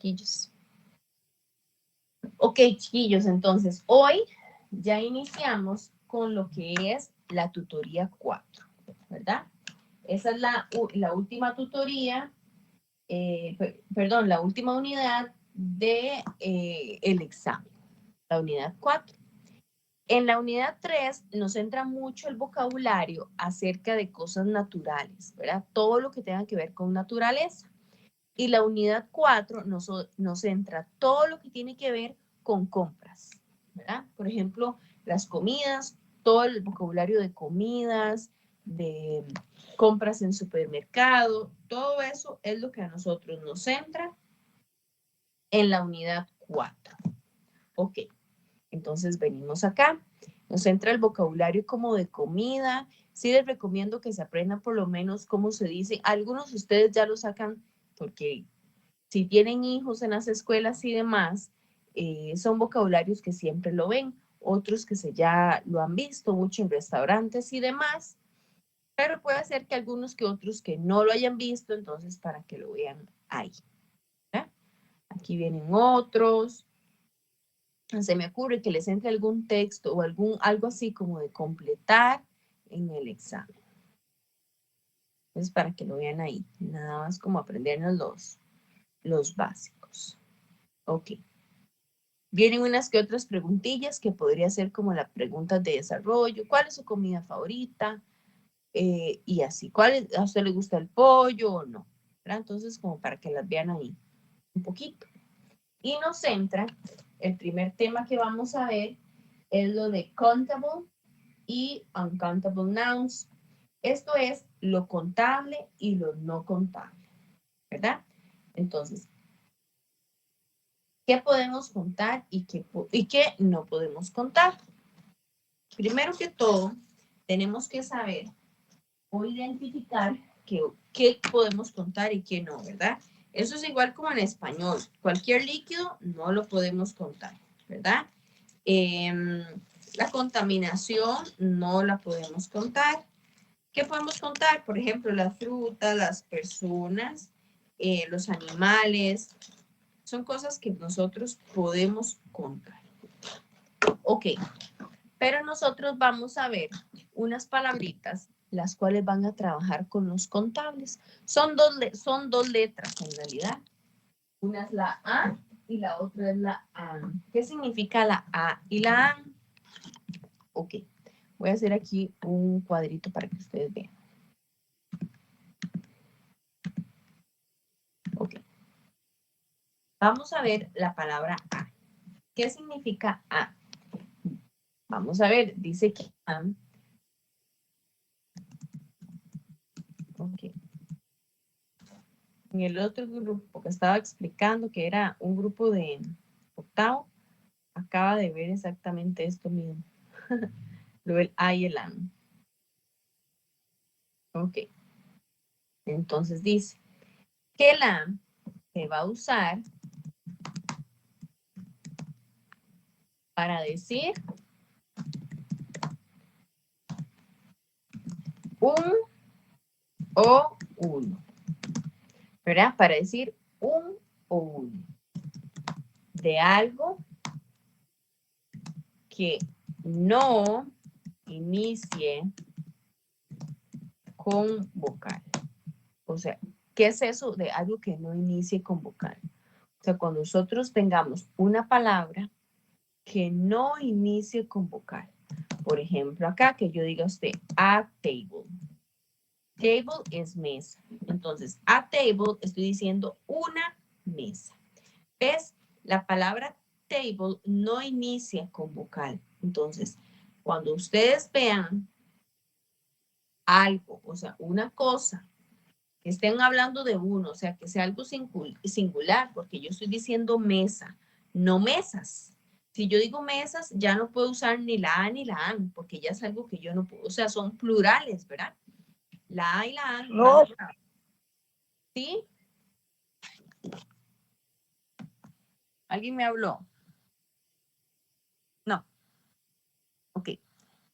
chiquillos. Ok, chiquillos, entonces hoy ya iniciamos con lo que es la tutoría 4, ¿verdad? Esa es la última tutoría, perdón, la última unidad de el examen, la unidad 4. En la unidad 3 nos entra mucho el vocabulario acerca de cosas naturales, ¿verdad? Todo lo que tenga que ver con naturaleza. Y la unidad 4 nos entra todo lo que tiene que ver con compras, ¿verdad? Por ejemplo, las comidas, todo el vocabulario de comidas, de compras en supermercado, todo eso es lo que a nosotros nos entra en la unidad 4. Ok, entonces venimos acá. Nos entra el vocabulario como de comida. Sí les recomiendo que se aprendan por lo menos cómo se dice. Algunos de ustedes ya lo sacan porque si tienen hijos en las escuelas y demás, son vocabularios que siempre lo ven. Otros que ya lo han visto mucho en restaurantes y demás. Pero puede ser que algunos que otros que no lo hayan visto, entonces para que lo vean ahí. ¿Eh? Aquí vienen otros. Se me ocurre que les entre algún texto o algo así como de completar en el examen. Entonces, para que lo vean ahí, nada más como aprendernos los básicos. Ok. Vienen unas que otras preguntillas que podría ser como las preguntas de desarrollo. ¿Cuál es su comida favorita? Y así. ¿A usted le gusta el pollo o no? ¿Verdad? Entonces, como para que las vean ahí un poquito. Y nos entra, el primer tema que vamos a ver es lo de countable y uncountable nouns. Esto es lo contable y lo no contable, ¿verdad? Entonces, ¿qué podemos contar y qué no podemos contar? Primero que todo, tenemos que saber o identificar qué podemos contar y qué no, ¿verdad? Eso es igual como en español. Cualquier líquido no lo podemos contar, ¿verdad? La contaminación no la podemos contar. ¿Qué podemos contar? Por ejemplo, la fruta, las personas, los animales. Son cosas que nosotros podemos contar. Ok, pero nosotros vamos a ver unas palabritas, las cuales van a trabajar con los contables. Son dos letras en realidad. Una es la A y la otra es la AN. ¿Qué significa la A y la AN? Ok, voy a hacer aquí un cuadrito para que ustedes vean. Ok, vamos a ver la palabra A. ¿Qué significa A? Vamos a ver, dice que A. Ok. En el otro grupo que estaba explicando, que era un grupo de octavo, acaba de ver exactamente esto mismo. Lo del A y el AN. Ok. Entonces dice que el AN se va a usar para decir un o uno. ¿Verdad? Para decir un o uno. De algo que no inicie con vocal. O sea, ¿qué es eso de algo que no inicie con vocal? O sea, cuando nosotros tengamos una palabra que no inicie con vocal. Por ejemplo, acá que yo diga a usted, a table. Table es mesa. Entonces, a table estoy diciendo una mesa. ¿Ves? La palabra table no inicia con vocal. Entonces, cuando ustedes vean algo, o sea, una cosa, que estén hablando de uno, o sea, que sea algo singular, porque yo estoy diciendo mesa, no mesas. Si yo digo mesas, ya no puedo usar ni la A ni la AN, porque ya es algo que yo no puedo, o sea, son plurales, ¿verdad? La A y la AN. No. ¿Sí? ¿Alguien me habló? No. Ok.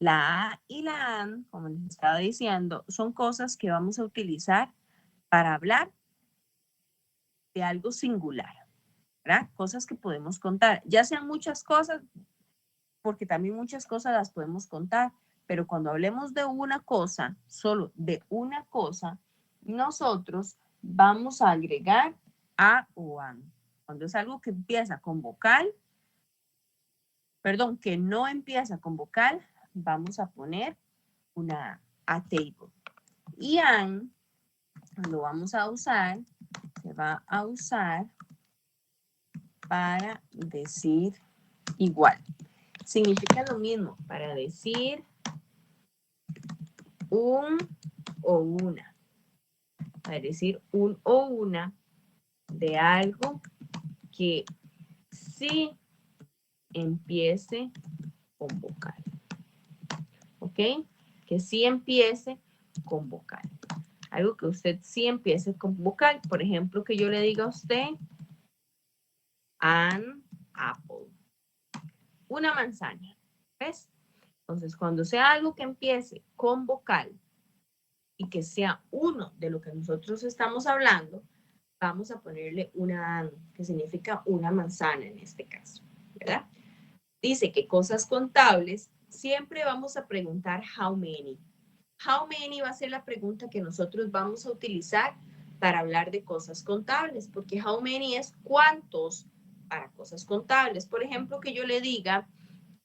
La A y la AN, como les estaba diciendo, son cosas que vamos a utilizar para hablar de algo singular. ¿verdad? Cosas que podemos contar, ya sean muchas cosas, porque también muchas cosas las podemos contar, pero cuando hablemos de una cosa, solo de una cosa, nosotros vamos a agregar a o an. Cuando es algo que empieza con vocal, perdón, que no empieza con vocal, vamos a poner una a table. Y an lo vamos a usar, se va a usar para decir igual. Significa lo mismo, para decir un o una. Para decir un o una de algo que sí empiece con vocal. ¿Ok? Que sí empiece con vocal. Algo que usted sí empiece con vocal. Por ejemplo, que yo le diga a usted an apple. Una manzana. ¿Ves? Entonces, cuando sea algo que empiece con vocal y que sea uno de lo que nosotros estamos hablando, vamos a ponerle una an, que significa una manzana en este caso, ¿verdad? Dice que cosas contables, siempre vamos a preguntar how many. How many va a ser la pregunta que nosotros vamos a utilizar para hablar de cosas contables, porque how many es cuántos para cosas contables. Por ejemplo, que yo le diga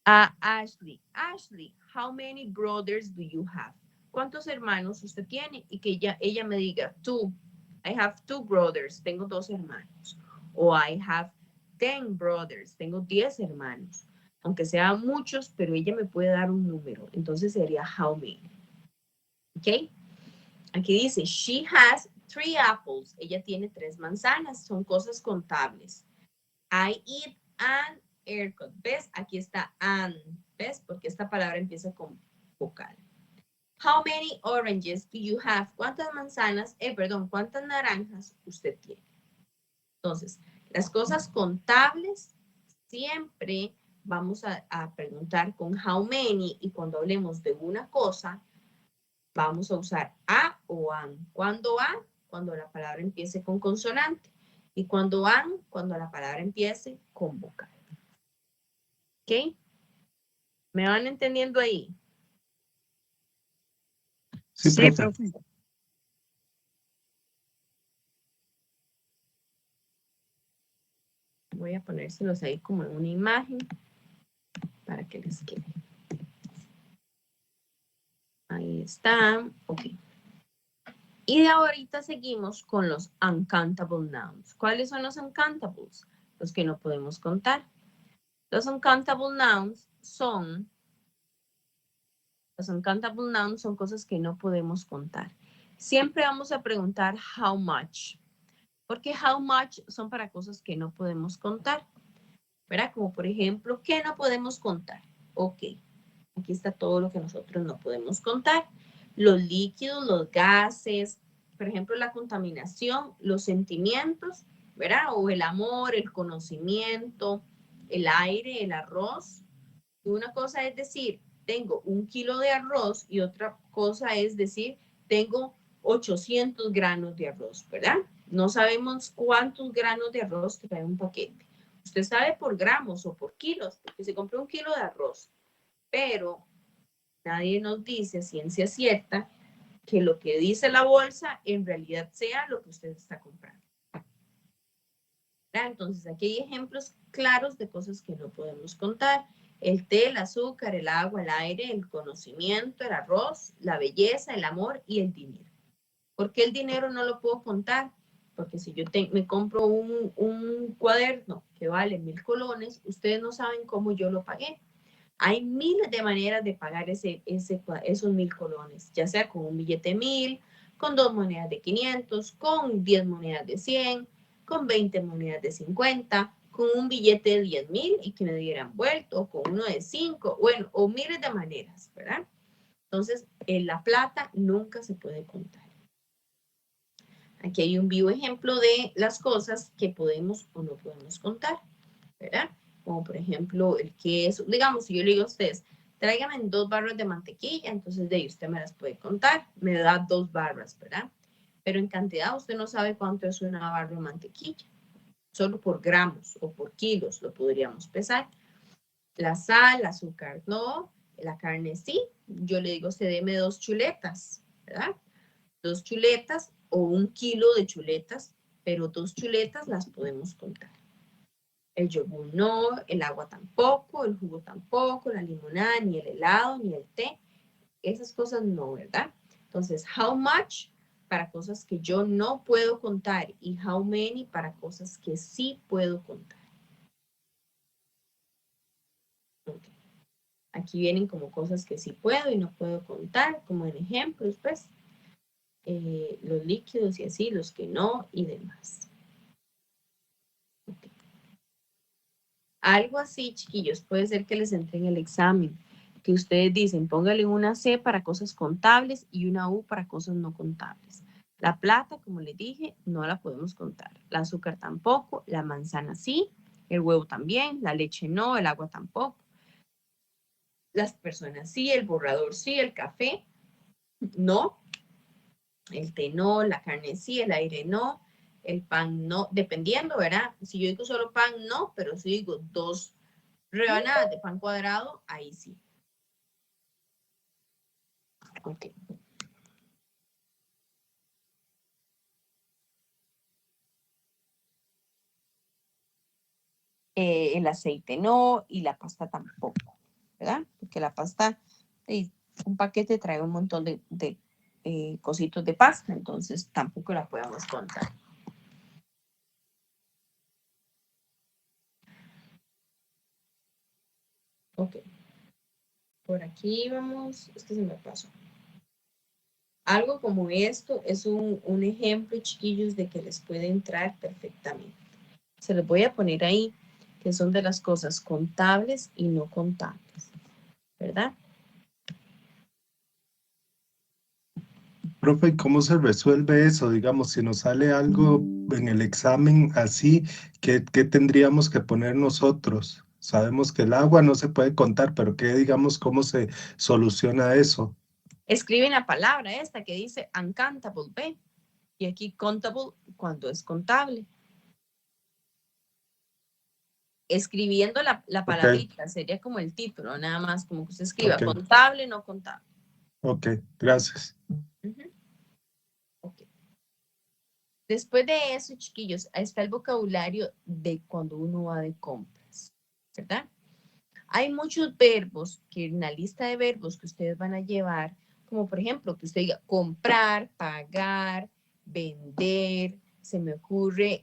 a Ashley, Ashley, how many brothers do you have? ¿Cuántos hermanos usted tiene? Y que ella me diga, two. I have 2 brothers, tengo 2 hermanos. O I have 10 brothers, tengo 10 hermanos. Aunque sean muchos, pero ella me puede dar un número. Entonces sería how many. ¿Ok? Aquí dice, she has 3 apples. Ella tiene 3 manzanas. Son cosas contables. I eat an ERCOT. ¿Ves? Aquí está an. ¿Ves? Porque esta palabra empieza con vocal. How many oranges do you have? ¿Cuántas manzanas, cuántas naranjas usted tiene? Entonces, las cosas contables siempre vamos a preguntar con how many y cuando hablemos de una cosa, vamos a usar a o an. ¿Cuándo a? Cuando la palabra empiece con consonante. Y cuando an, cuando la palabra empiece con vocal. ¿Ok? ¿Me van entendiendo ahí? Sí, profe. Voy a ponérselos ahí como en una imagen para que les quede. Ahí está. Ok. Y de ahorita seguimos con los uncountable nouns. ¿Cuáles son los uncountables? Los que no podemos contar. Los uncountable nouns son cosas que no podemos contar. Siempre vamos a preguntar how much. Porque how much son para cosas que no podemos contar. ¿Verdad? Como por ejemplo, ¿qué no podemos contar? Ok. Aquí está todo lo que nosotros no podemos contar. Los líquidos, los gases, por ejemplo, la contaminación, los sentimientos, ¿verdad? O el amor, el conocimiento, el aire, el arroz. Y una cosa es decir, tengo 1 kilo de arroz y otra cosa es decir, tengo 800 granos de arroz, ¿verdad? No sabemos cuántos granos de arroz trae un paquete. Usted sabe por gramos o por kilos, porque se compró 1 kilo de arroz, pero nadie nos dice a ciencia cierta que lo que dice la bolsa en realidad sea lo que usted está comprando. ¿Verdad? Entonces, aquí hay ejemplos claros de cosas que no podemos contar. El té, el azúcar, el agua, el aire, el conocimiento, el arroz, la belleza, el amor y el dinero. ¿Por qué el dinero no lo puedo contar? Porque si yo me compro un cuaderno que vale 1000 colones, ustedes no saben cómo yo lo pagué. Hay miles de maneras de pagar esos 1000 colones, ya sea con un billete de 1000, con 2 monedas de 500, con 10 monedas de 100, con 20 monedas de 50, con un billete de 10,000 y que me dieran vuelto, o con uno de 5, bueno, o miles de maneras, ¿verdad? Entonces, en la plata nunca se puede contar. Aquí hay un vivo ejemplo de las cosas que podemos o no podemos contar, ¿verdad? Como por ejemplo el queso. Digamos, si yo le digo a ustedes, tráigame 2 barras de mantequilla, entonces de ahí usted me las puede contar, me da 2 barras, ¿verdad? Pero en cantidad usted no sabe cuánto es una barra de mantequilla. solo por gramos o por kilos lo podríamos pesar. La sal, el azúcar no, la carne sí. Yo le digo, usted deme 2 chuletas, ¿verdad? 2 chuletas o 1 kilo de chuletas, pero 2 chuletas las podemos contar. El yogur no, el agua tampoco, el jugo tampoco, la limonada, ni el helado, ni el té. Esas cosas no, ¿verdad? Entonces, how much para cosas que yo no puedo contar y how many para cosas que sí puedo contar. Okay. Aquí vienen como cosas que sí puedo y no puedo contar, como en ejemplos, pues, los líquidos y así, los que no y demás. Okay. Algo así, chiquillos, puede ser que les entre en el examen, que ustedes dicen, póngale una C para cosas contables y una U para cosas no contables. La plata, como les dije, no la podemos contar. El azúcar tampoco, la manzana sí, el huevo también, la leche no, el agua tampoco. Las personas sí, el borrador sí, el café no, el té no, la carne sí, el aire no, el pan no, dependiendo, ¿verdad? Si yo digo solo pan, no, pero si digo 2 rebanadas de pan cuadrado, ahí sí. Ok. El aceite no y la pasta tampoco, ¿verdad? Porque la pasta, un paquete trae un montón de cositos de pasta, entonces tampoco la podemos contar. Ok. Por aquí vamos, es que se me pasó. Algo como esto es un ejemplo, chiquillos, de que les puede entrar perfectamente. Se los voy a poner ahí, que son de las cosas contables y no contables, ¿verdad? Profe, ¿y cómo se resuelve eso? Digamos, si nos sale algo en el examen así, ¿qué tendríamos que poner nosotros? Sabemos que el agua no se puede contar, pero ¿qué, digamos, cómo se soluciona eso? Escriben la palabra esta que dice uncountable, ¿ve? Y aquí contable cuando es contable. Escribiendo la Ok, palabrita, sería como el título, nada más, como que usted escriba ok, contable, no contable. ok, gracias. Uh-huh. Okay. Después de eso, chiquillos, ahí está el vocabulario de cuando uno va de compras, ¿verdad? Hay muchos verbos que en la lista de verbos que ustedes van a llevar, como por ejemplo, que usted diga comprar, pagar, vender, se me ocurre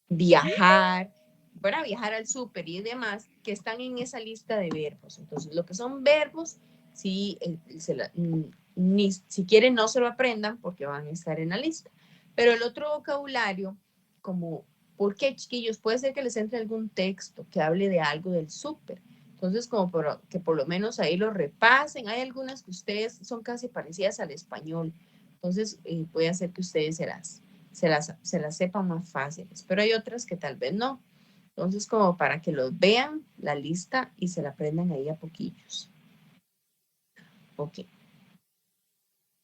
viajar, para viajar al súper y demás, que están en esa lista de verbos. Entonces, lo que son verbos, si, ni si quieren no se lo aprendan porque van a estar en la lista. Pero el otro vocabulario, como, ¿por qué, chiquillos? Puede ser que les entre algún texto que hable de algo del súper. Entonces, como que por lo menos ahí lo repasen. Hay algunas que ustedes son casi parecidas al español. Entonces, puede hacer que ustedes se las sepan más fáciles, pero hay otras que tal vez no. Entonces, como para que los vean la lista y se la aprendan ahí a poquillos. Ok.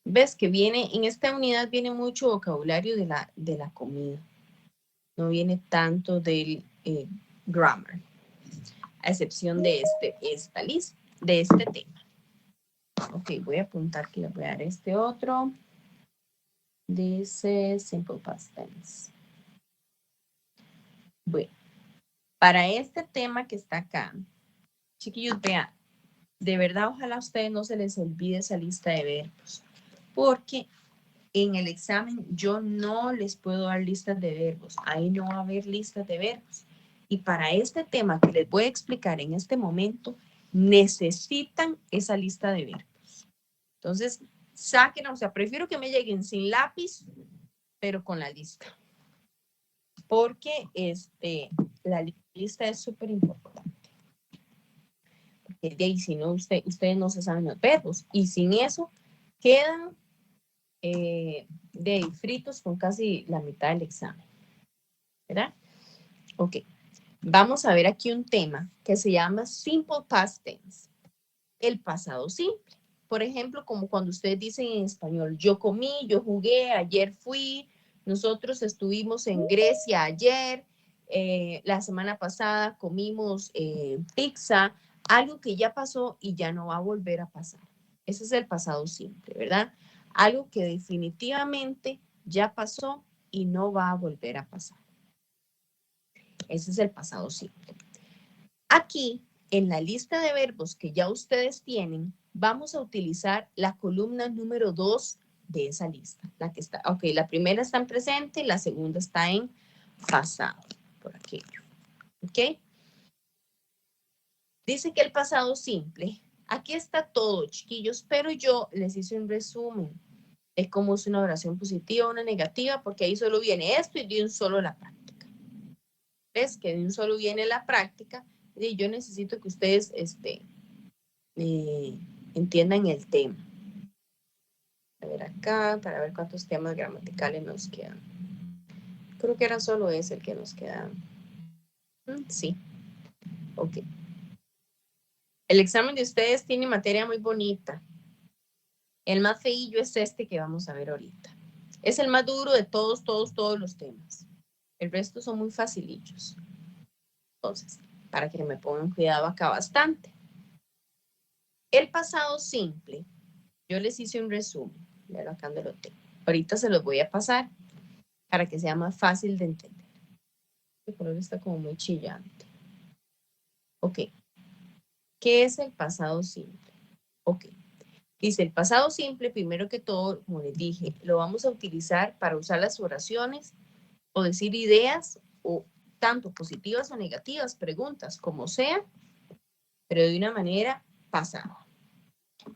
Ves que viene, en esta unidad viene mucho vocabulario de la comida. No viene tanto del grammar, a excepción de esta lista, de este tema. Ok, voy a apuntar que le voy a dar este otro. Dice simple past tense. Bueno, para este tema que está acá, chiquillos, vean, de verdad, ojalá a ustedes no se les olvide esa lista de verbos, porque en el examen yo no les puedo dar listas de verbos, ahí no va a haber listas de verbos. Y para este tema que les voy a explicar en este momento, necesitan esa lista de verbos. Entonces, saquen, o sea, prefiero que me lleguen sin lápiz, pero con la lista, porque la lista es súper importante. De ahí, si no, ustedes no se saben los verbos. Y sin eso, quedan de fritos con casi la mitad del examen. ¿Verdad? Ok. Vamos a ver aquí un tema que se llama Simple Past Tense. El pasado simple. Por ejemplo, como cuando ustedes dicen en español, yo comí, yo jugué, ayer fui, Nosotros estuvimos en Grecia ayer, la semana pasada comimos pizza, algo que ya pasó y ya no va a volver a pasar. Ese es el pasado simple, ¿verdad? Algo que definitivamente ya pasó y no va a volver a pasar. Ese es el pasado simple. Aquí, en la lista de verbos que ya ustedes tienen, vamos a utilizar la columna número 2 de esa lista. La que está, ok, la primera está en presente, la segunda está en pasado, por aquello. ¿Ok? Dice que el pasado simple, aquí está todo, chiquillos, pero yo les hice un resumen de cómo es una oración positiva o una negativa, porque ahí solo viene esto y de un solo la práctica. ¿Ves? Que de un solo viene la práctica y yo necesito que ustedes entiendan el tema. A ver acá, para ver cuántos temas gramaticales nos quedan. Creo que era solo ese el que nos queda. Sí. Ok. El examen de ustedes tiene materia muy bonita. El más feillo es este que vamos a ver ahorita. Es el más duro de todos los temas. El resto son muy facilillos. Entonces, para que me pongan cuidado acá bastante. El pasado simple, yo les hice un resumen. Ya acá donde lo tengo. Ahorita se los voy a pasar para que sea más fácil de entender. El color está como muy chillante. Ok. ¿Qué es el pasado simple? Ok. Dice, el pasado simple, primero que todo, como les dije, lo vamos a utilizar para usar las oraciones o decir ideas, o tanto positivas o negativas, preguntas, como sea, pero de una manera pasada.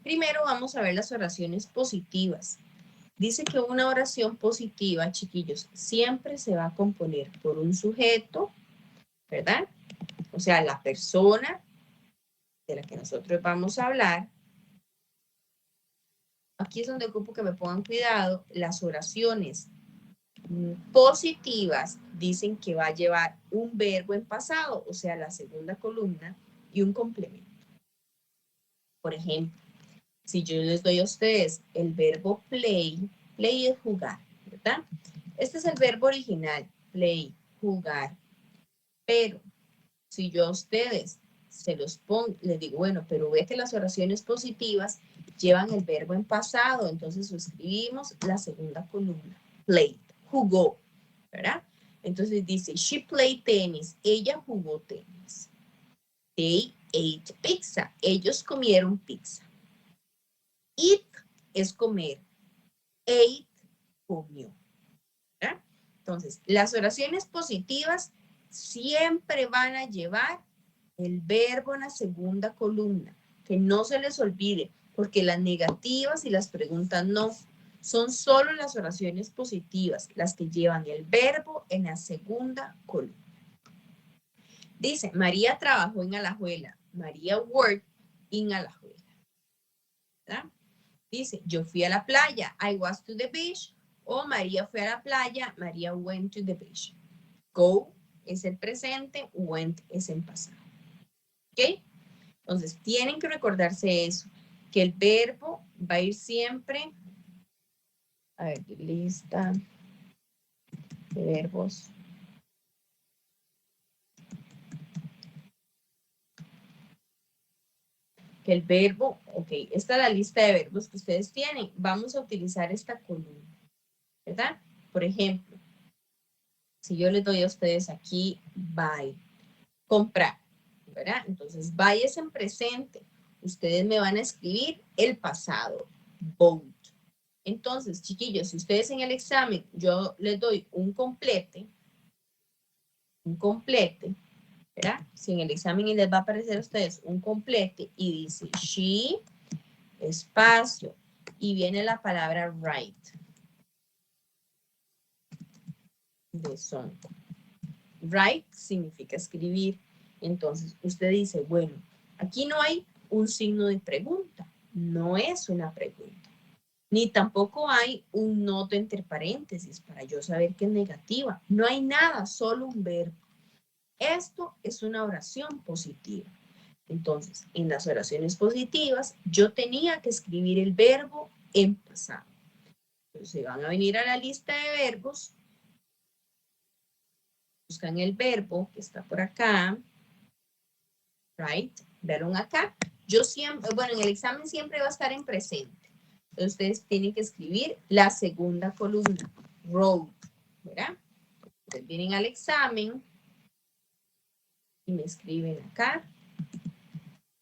Primero vamos a ver las oraciones positivas. Dice que una oración positiva, chiquillos, siempre se va a componer por un sujeto, ¿verdad? O sea, la persona de la que nosotros vamos a hablar. Aquí es donde ocupo que me pongan cuidado. Las oraciones positivas dicen que va a llevar un verbo en pasado, o sea, la segunda columna, y un complemento. Por ejemplo, si yo les doy a ustedes el verbo play, play es jugar, ¿verdad? Este es el verbo original, play, jugar. Pero si yo a ustedes se los pongo, les digo, bueno, pero ve que las oraciones positivas llevan el verbo en pasado, entonces escribimos la segunda columna, played, jugó, ¿verdad? Entonces dice, she played tennis, ella jugó tenis. They ate pizza, ellos comieron pizza. Eat es comer, ate, comió, ¿verdad? Entonces, las oraciones positivas siempre van a llevar el verbo en la segunda columna, que no se les olvide, porque las negativas y las preguntas no. Son solo las oraciones positivas las que llevan el verbo en la segunda columna. Dice, María trabajó en Alajuela. María worked in Alajuela. ¿Verdad? Dice, yo fui a la playa. I was to the beach. O María fue a la playa. María went to the beach. Go es el presente. Went es el pasado. ¿Ok? Entonces, tienen que recordarse eso, que el verbo va a ir siempre, a ver, lista de verbos. Que el verbo, ok, esta es la lista de verbos que ustedes tienen. Vamos a utilizar esta columna, ¿verdad? Por ejemplo, si yo les doy a ustedes aquí, buy, comprar, ¿verdad? Entonces, buy es en presente. Ustedes me van a escribir el pasado, bought. Entonces, chiquillos, si ustedes en el examen yo les doy un complete, ¿verdad? Si en el examen les va a aparecer a ustedes un complete y dice she, espacio, y viene la palabra write, de son. Write significa escribir. Entonces, usted dice, bueno, aquí no hay un signo de pregunta, no es una pregunta. Ni tampoco hay un nodo entre paréntesis para yo saber que es negativa. No hay nada, solo un verbo. Esto es una oración positiva. Entonces, en las oraciones positivas, yo tenía que escribir el verbo en pasado. Entonces, van a venir a la lista de verbos buscan el verbo que está por acá, right? ¿Vieron acá? Yo siempre, bueno, en el examen siempre va a estar en presente. Entonces ustedes tienen que escribir la segunda columna, wrote, ¿verdad? Ustedes vienen al examen y me escriben acá,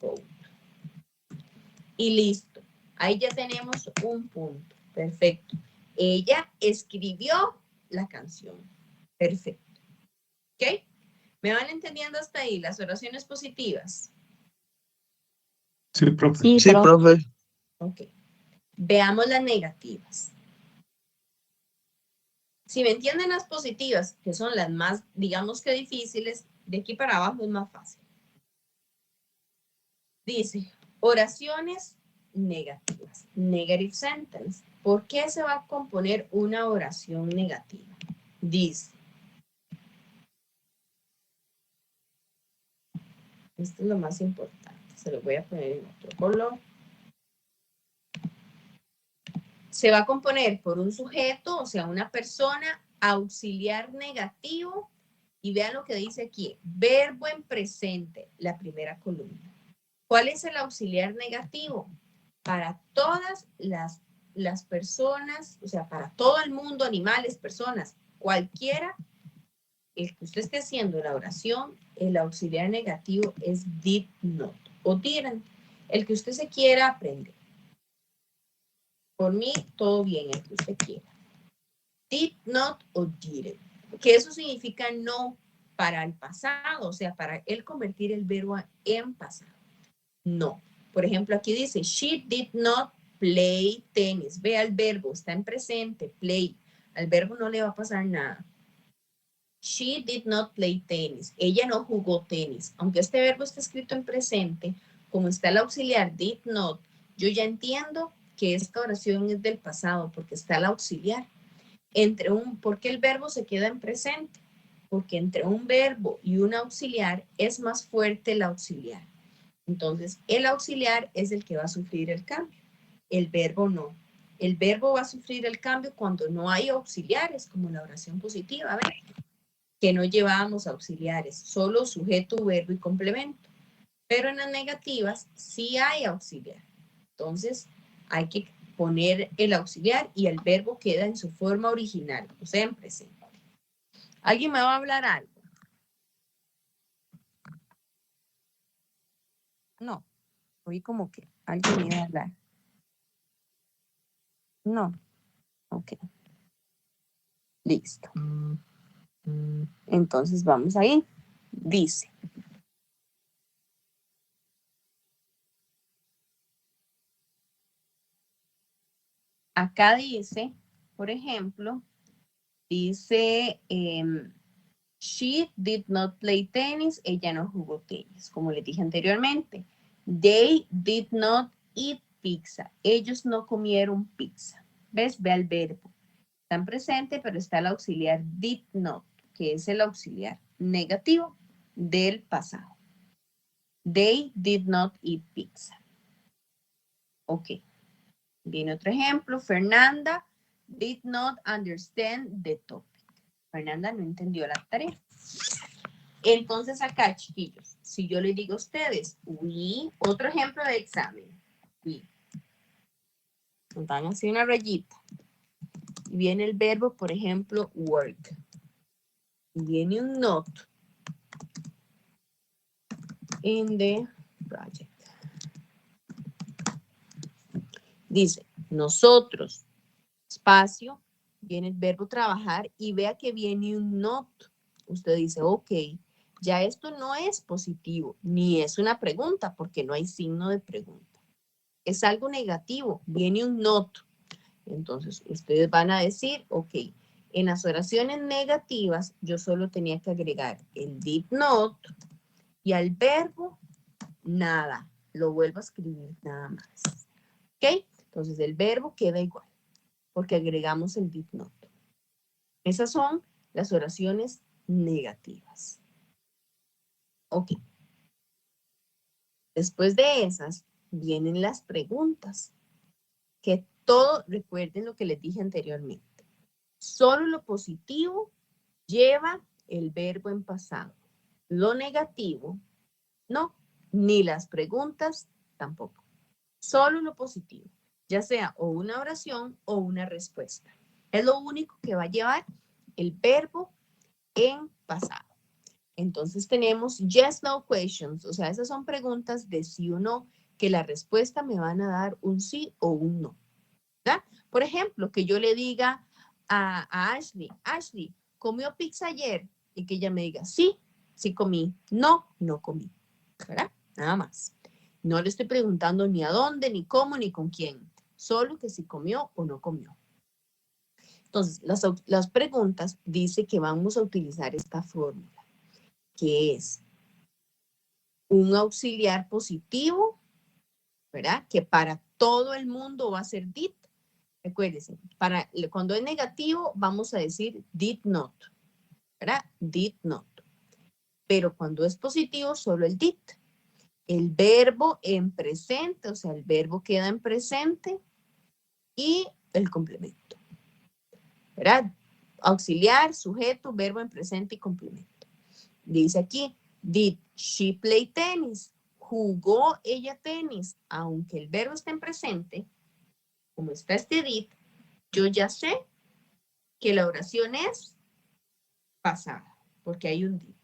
wrote. Y listo. Ahí ya tenemos un punto. Perfecto. Ella escribió la canción. Perfecto. ¿Ok? ¿Me van entendiendo hasta ahí las oraciones positivas? Sí, profe. Sí, Sí, profe. Ok. Veamos las negativas. Si me entienden las positivas, que son las más, digamos que difíciles, de aquí para abajo es más fácil. Dice, oraciones negativas. Negative sentence. ¿Por qué se va a componer una oración negativa? Dice, esto es lo más importante, se lo voy a poner en otro color. Se va a componer por un sujeto, o sea, una persona, auxiliar negativo, y vean lo que dice aquí, verbo en presente, la primera columna. ¿Cuál es el auxiliar negativo? Para todas las personas, o sea, para todo el mundo, animales, personas, cualquiera, el que usted esté haciendo la oración, el auxiliar negativo es did not o didn't, el que usted se quiera aprender. Por mí, todo bien, el que usted quiera. Did not o didn't, que eso significa no para el pasado, o sea, para él convertir el verbo en pasado. No. Por ejemplo, aquí dice, she did not play tennis. Vea el verbo, está en presente, play. Al verbo no le va a pasar nada. She did not play tennis. Ella no jugó tenis. Aunque este verbo está escrito en presente, como está el auxiliar did not, yo ya entiendo que esta oración es del pasado porque está el auxiliar. ¿Por qué el verbo se queda en presente? Porque entre un verbo y un auxiliar es más fuerte el auxiliar. Entonces, el auxiliar es el que va a sufrir el cambio. El verbo no. El verbo va a sufrir el cambio cuando no hay auxiliares, como la oración positiva, ¿ven? Que no llevábamos auxiliares, solo sujeto, verbo y complemento. Pero en las negativas sí hay auxiliar. Entonces, hay que poner el auxiliar y el verbo queda en su forma original, o sea, en presente. ¿Alguien me va a hablar algo? No. Oí como que alguien me iba a hablar. No. Ok. Listo. Entonces vamos ahí. Dice. Acá dice, por ejemplo, dice, she did not play tennis. Ella no jugó tenis, como les dije anteriormente. They did not eat pizza. Ellos no comieron pizza. ¿Ves? Ve al verbo. Está en presente, pero está el auxiliar did not, que es el auxiliar negativo del pasado. They did not eat pizza. Ok. Viene otro ejemplo. Fernanda did not understand the topic. Fernanda no entendió la tarea. Entonces acá, chiquillos, si yo les digo a ustedes, we, otro ejemplo de examen, we, nos dan así una rayita. Y viene el verbo, por ejemplo, work. Y viene un not in the project. Dice, nosotros, espacio, viene el verbo trabajar y vea que viene un not. Usted dice, ok, ya esto no es positivo, ni es una pregunta, porque no hay signo de pregunta. Es algo negativo, viene un not. Entonces, ustedes van a decir, ok, en las oraciones negativas, yo solo tenía que agregar el did not y al verbo, nada. Lo vuelvo a escribir nada más. ¿Ok? Entonces, el verbo queda igual, porque agregamos el did not. Esas son las oraciones negativas. Ok. Después de esas, vienen las preguntas. Que todo, recuerden lo que les dije anteriormente. Solo lo positivo lleva el verbo en pasado. Lo negativo, no, ni las preguntas tampoco. Solo lo positivo, ya sea o una oración o una respuesta. Es lo único que va a llevar el verbo en pasado. Entonces tenemos yes, no questions, o sea, esas son preguntas de sí o no, que la respuesta me van a dar un sí o un no. ¿Verdad? Por ejemplo, que yo le diga a Ashley, Ashley, ¿comió pizza ayer? Y que ella me diga, sí, sí comí, no, no comí. ¿Verdad? Nada más. No le estoy preguntando ni a dónde, ni cómo, ni con quién. Solo que si comió o no comió. Entonces, las preguntas dice que vamos a utilizar esta fórmula, que es un auxiliar positivo, ¿verdad? Que para todo el mundo va a ser did. Recuérdense, cuando es negativo vamos a decir did not, ¿verdad? Did not. Pero cuando es positivo, solo el did. El verbo en presente, o sea, el verbo queda en presente y el complemento, ¿verdad? Auxiliar, sujeto, verbo en presente y complemento. Dice aquí, did she play tennis? ¿Jugó ella tenis? Aunque el verbo esté en presente, como está este did, yo ya sé que la oración es pasada, porque hay un did.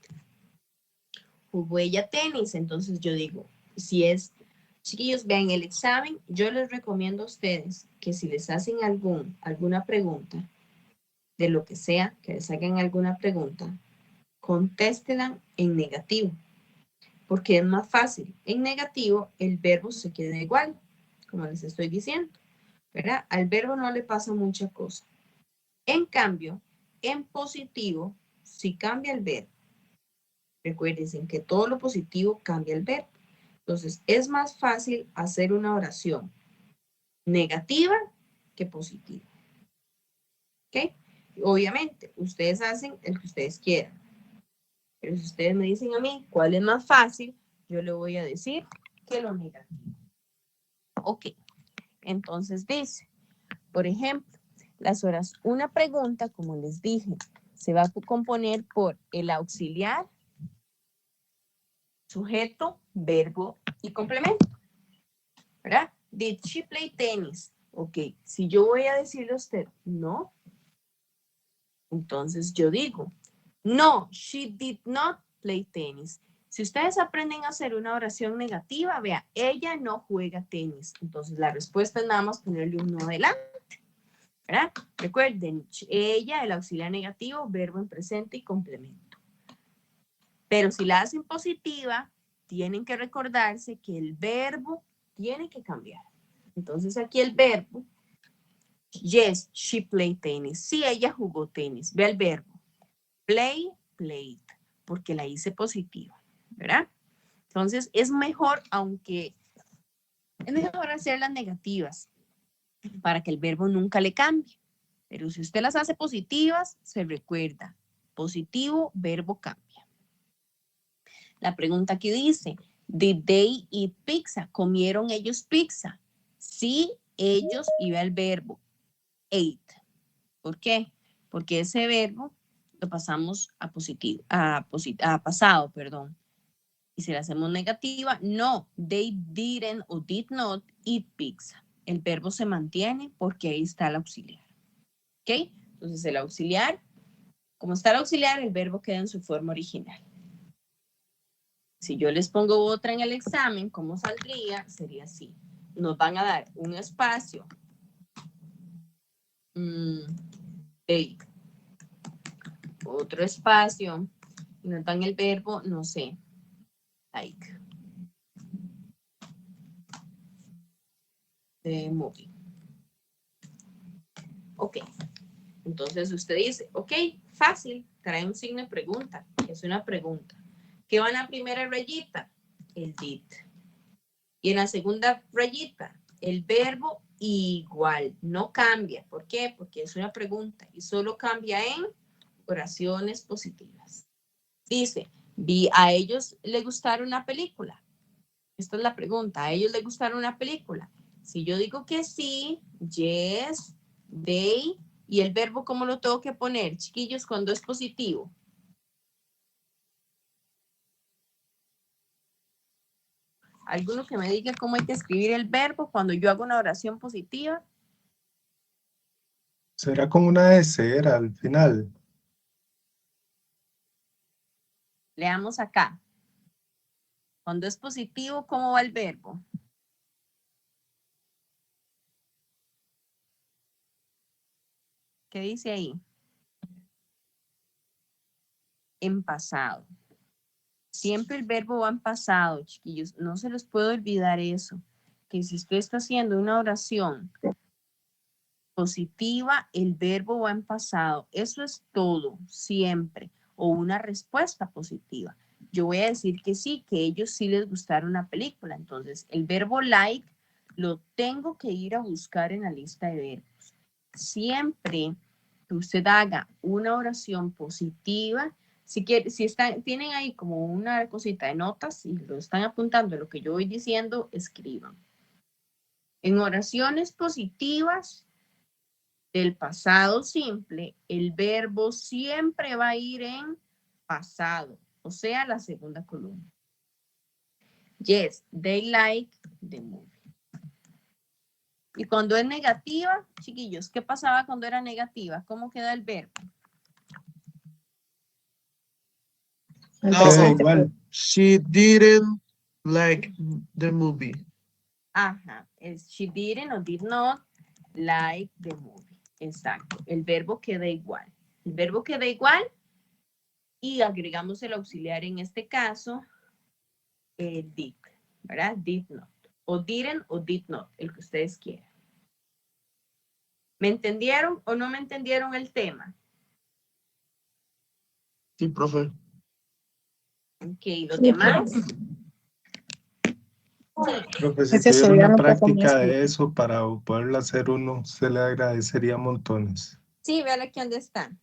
¿Jugó ella tenis? Entonces yo digo, si es, chiquillos, vean el examen, yo les recomiendo a ustedes que si les hacen alguna pregunta, de lo que sea, que les hagan alguna pregunta, contéstenla en negativo, porque es más fácil. En negativo, el verbo se queda igual, como les estoy diciendo, ¿verdad? Al verbo no le pasa mucha cosa. En cambio, en positivo, si cambia el verbo, recuerden que todo lo positivo cambia el verbo. Entonces, es más fácil hacer una oración negativa que positiva. ¿Ok? Obviamente, ustedes hacen el que ustedes quieran. Pero si ustedes me dicen a mí cuál es más fácil, yo le voy a decir que lo negativo. Ok. Entonces dice, por ejemplo, las horas, una pregunta, como les dije, se va a componer por el auxiliar, sujeto, verbo y complemento. ¿Verdad? Did she play tennis? Ok, si yo voy a decirle a usted no, entonces yo digo, no, she did not play tennis. Si ustedes aprenden a hacer una oración negativa, vea, ella no juega tenis. Entonces la respuesta es nada más ponerle un no adelante. ¿Verdad? Recuerden, ella, el auxiliar negativo, verbo en presente y complemento. Pero si la hacen positiva, tienen que recordarse que el verbo tiene que cambiar. Entonces aquí el verbo, yes, she played tennis. Sí, ella jugó tenis. Ve el verbo. Play, played, porque la hice positiva, ¿verdad? Entonces es mejor, aunque es mejor hacer las negativas para que el verbo nunca le cambie. Pero si usted las hace positivas, se recuerda. Positivo, verbo cambia. La pregunta aquí dice, did they eat pizza? ¿Comieron ellos pizza? Sí, ellos, y ve el verbo, ate. ¿Por qué? Porque ese verbo lo pasamos a positivo, a pasado, perdón. Y si le hacemos negativa, no, they didn't o did not eat pizza. El verbo se mantiene porque ahí está el auxiliar. ¿Ok? Entonces el auxiliar, como está el auxiliar, el verbo queda en su forma original. Si yo les pongo otra en el examen, ¿cómo saldría? Sería así. Nos van a dar un espacio. Otro espacio. Y nos dan el verbo, no sé, like. De movie. Ok. Entonces usted dice, ok, fácil, trae un signo de pregunta. Es una pregunta. ¿Qué va en la primera rayita? El did. Y en la segunda rayita, el verbo igual, no cambia. ¿Por qué? Porque es una pregunta y solo cambia en oraciones positivas. Dice, ¿a ellos les gustaron una película? Esta es la pregunta, ¿a ellos les gustaron una película? Si yo digo que sí, yes, they, y el verbo, ¿cómo lo tengo que poner, chiquillos, cuando es positivo? ¿Alguno que me diga cómo hay que escribir el verbo cuando yo hago una oración positiva? ¿Será con una S era al final? Leamos acá. Cuando es positivo, ¿cómo va el verbo? ¿Qué dice ahí? En pasado. Siempre el verbo va en pasado, chiquillos. No se les puede olvidar eso. Que si usted está haciendo una oración positiva, el verbo va en pasado. Eso es todo, siempre. O una respuesta positiva. Yo voy a decir que sí, que ellos sí les gustaron la película. Entonces, el verbo like lo tengo que ir a buscar en la lista de verbos. Siempre que usted haga una oración positiva, si tienen ahí como una cosita de notas y lo están apuntando lo que yo voy diciendo, escriban. En oraciones positivas del pasado simple, el verbo siempre va a ir en pasado, o sea, la segunda columna. Yes, they like the movie. Y cuando es negativa, chiquillos, ¿qué pasaba cuando era negativa? ¿Cómo queda el verbo? Queda igual. She didn't like the movie. Ajá, she didn't o did not like the movie. Exacto, el verbo queda igual. El verbo queda igual y agregamos el auxiliar en este caso, did, ¿verdad? Did not. O didn't o did not, el que ustedes quieran. ¿Me entendieron o no me entendieron el tema? Sí, profe. Ok, ¿los demás? Profe, si Es tuviera una estudiar un poco práctica más. de eso para poderlo hacer uno, se le agradecería montones. Sí, vean aquí dónde está.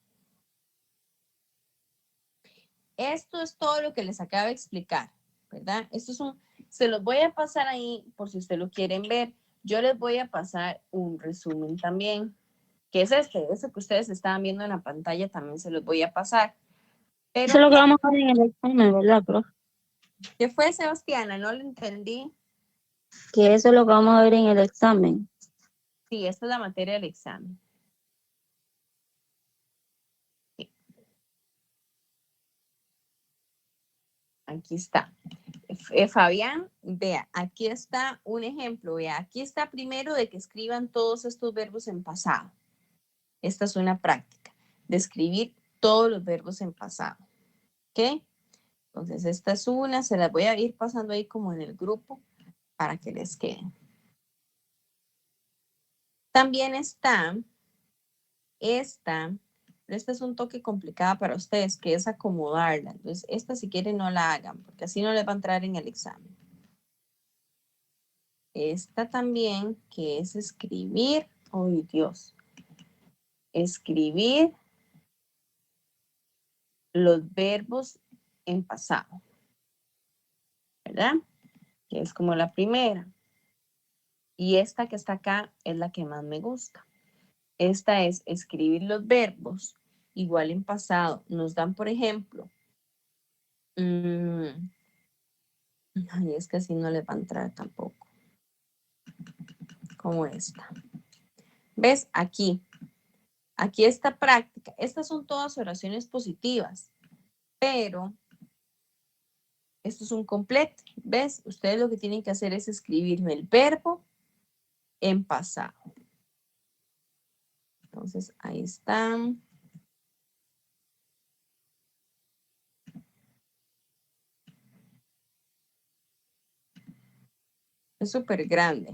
Esto es todo lo que les acabo de explicar, ¿verdad? Esto es se los voy a pasar ahí por si ustedes lo quieren ver. Yo les voy a pasar un resumen también, que es eso que ustedes estaban viendo en la pantalla también se los voy a pasar. Pero, Eso es lo que vamos a ver en el examen, ¿verdad, profe? ¿qué fue, Sebastiana? No lo entendí. Que eso es lo que vamos a ver en el examen. Sí, esta es la materia del examen. Sí. Aquí está. Fabián, vea, aquí está un ejemplo, vea, aquí está primero de que escriban todos estos verbos en pasado. Esta es una práctica de escribir todos los verbos en pasado. ¿Ok? Entonces, esta es una, se las voy a ir pasando ahí como en el grupo para que les queden. También está esta, pero esta es un toque complicada para ustedes, que es acomodarla. Entonces, esta si quieren no la hagan, porque así no les va a entrar en el examen. Esta también, que es escribir, ¡ay Dios! Escribir los verbos en pasado, ¿verdad? Que es como la primera. Y esta que está acá es la que más me gusta. Esta es escribir los verbos igual en pasado. Nos dan, por ejemplo, ay, es que así no le va a entrar tampoco. Como esta. ¿Ves? Aquí esta práctica. Estas son todas oraciones positivas, pero esto es un completo. ¿Ves? Ustedes lo que tienen que hacer es escribirme el verbo en pasado. Entonces, ahí están. Es súper grande.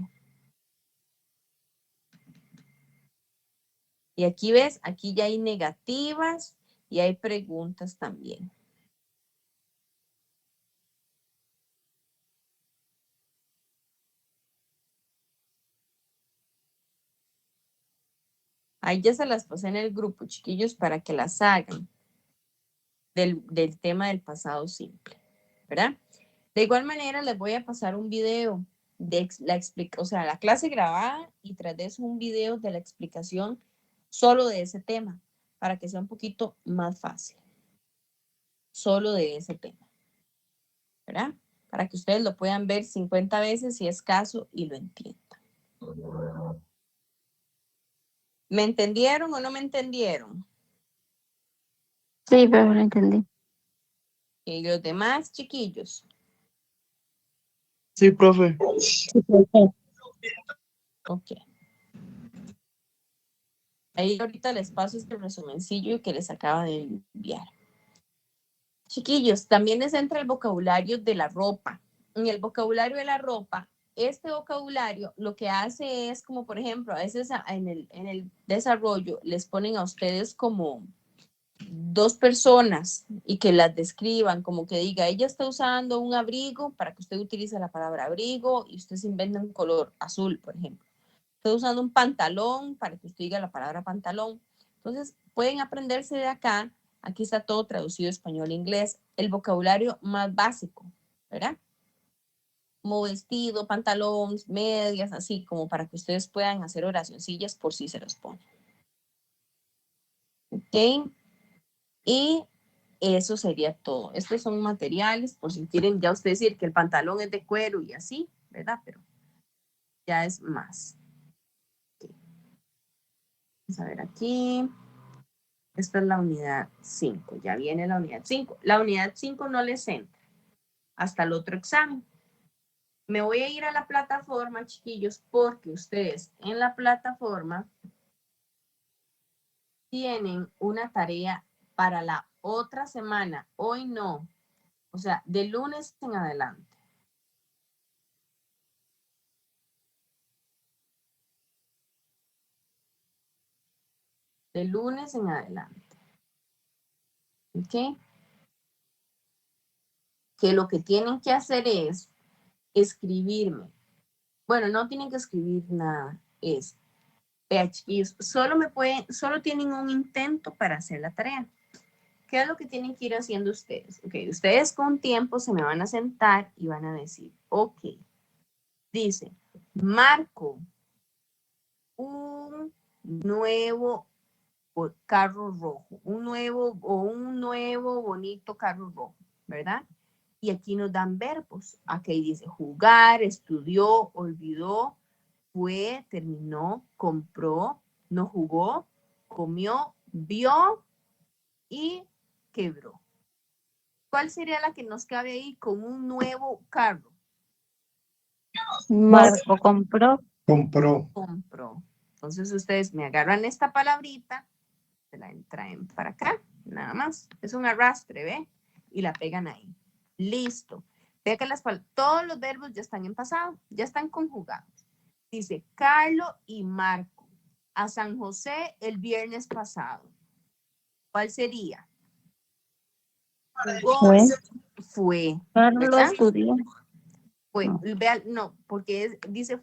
Y aquí ves, aquí ya hay negativas y hay preguntas también. Ahí ya se las pasé en el grupo, chiquillos, para que las hagan del tema del pasado simple, ¿verdad? De igual manera, les voy a pasar un video de la clase grabada y tras de eso un video de la explicación solo de ese tema, para que sea un poquito más fácil. Solo de ese tema, ¿verdad? para que ustedes lo puedan ver 50 veces si es caso y lo entiendan. ¿Me entendieron o no me entendieron? Sí, pero no entendí. Y los demás, chiquillos. Sí, profe. Sí, profe. Ok. Ahí ahorita les paso este resumencillo que les acaba de enviar. Chiquillos, también les entra el vocabulario de la ropa. En el vocabulario de la ropa, este vocabulario lo que hace es como, por ejemplo, a veces en el desarrollo les ponen a ustedes como dos personas y que las describan, como que diga, ella está usando un abrigo, para que usted utilice la palabra abrigo y usted se inventa un color azul, por ejemplo. Está usando un pantalón, para que usted diga la palabra pantalón. Entonces, pueden aprenderse de acá. Aquí está todo traducido español-inglés. El vocabulario más básico, ¿verdad? Como vestido, pantalón, medias, así como para que ustedes puedan hacer oracioncillas por si se los ponen. ¿Ok? Y eso sería todo. Estos son materiales, por si quieren ya ustedes decir que el pantalón es de cuero y así, ¿verdad? Pero ya es más. Okay. Vamos a ver aquí. Esta es la unidad 5. Ya viene la unidad 5. La unidad 5 no les entra hasta el otro examen. Me voy a ir a la plataforma, chiquillos, porque ustedes en la plataforma tienen una tarea para la otra semana. Hoy no. O sea, de lunes en adelante. De lunes en adelante. ¿Ok? Que lo que tienen que hacer es escribirme. Bueno, no tienen que escribir nada. Es, vea, chiquillos, solo tienen un intento para hacer la tarea. ¿Qué es lo que tienen que ir haciendo ustedes? Ok, ustedes con tiempo se me van a sentar y van a decir, ok, dice, marco un nuevo carro rojo, un nuevo bonito carro rojo, ¿verdad? Y aquí nos dan verbos. Aquí dice jugar, estudió, olvidó, fue, terminó, compró, no jugó, comió, vio y quebró. ¿Cuál sería la que nos cabe ahí con un nuevo carro? Marco compró. Compró. Compró. Entonces ustedes me agarran esta palabrita, se la traen para acá, nada más. Es un arrastre, ¿ve? Y la pegan ahí. Listo. Ve que todos los verbos ya están en pasado, ya están conjugados. Dice Carlos y Marco a San José el viernes pasado. ¿Cuál sería? Jugó, fue, Carlos ¿verdad? estudió. Fue, No. vean, no, porque dice,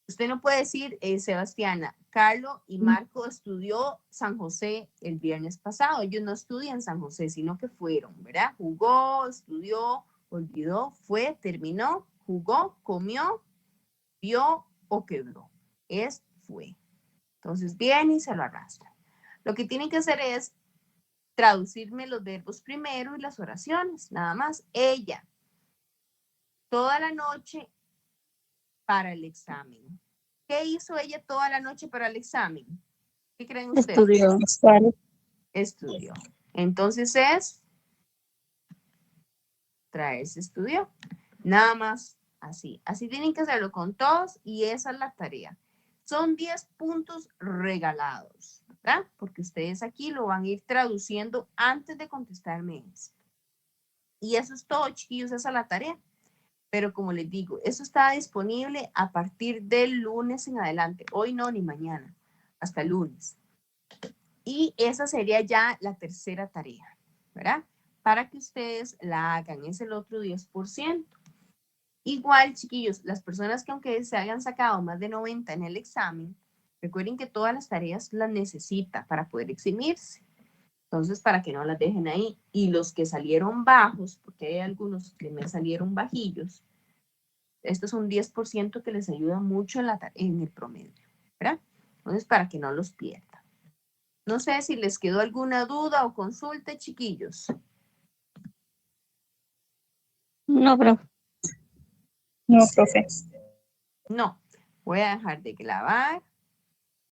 usted no puede decir, Sebastiana, Carlos y Marco estudió San José el viernes pasado. Ellos no estudian San José, sino que fueron, ¿verdad? Jugó, estudió, olvidó, fue, terminó, jugó, comió, vio o quebró. Fue. Entonces viene y se lo arrastra. Lo que tienen que hacer es traducirme los verbos primero y las oraciones, nada más. Ella, toda la noche para el examen. ¿Qué hizo ella toda la noche para el examen? ¿Qué creen ustedes? Estudió. ¿Cuál? Estudió. Entonces traerse estudió. Nada más así. Así tienen que hacerlo con todos y esa es la tarea. Son 10 puntos regalados, ¿verdad? Porque ustedes aquí lo van a ir traduciendo antes de contestarme esto. Y eso es todo, chiquillos, esa es la tarea. Pero como les digo, eso está disponible a partir del lunes en adelante. Hoy no, ni mañana. Hasta el lunes. Y esa sería ya la tercera tarea, ¿verdad? Para que ustedes la hagan. Es el otro 10%. Igual, chiquillos, las personas que aunque se hayan sacado más de 90 en el examen, recuerden que todas las tareas las necesita para poder eximirse. Entonces, para que no las dejen ahí. Y los que salieron bajos, porque hay algunos que me salieron bajillos, esto es un 10% que les ayuda mucho en el promedio, ¿verdad? Entonces, para que no los pierdan. No sé si les quedó alguna duda o consulta, chiquillos. No, profe. No, profe. No. Voy a dejar de grabar.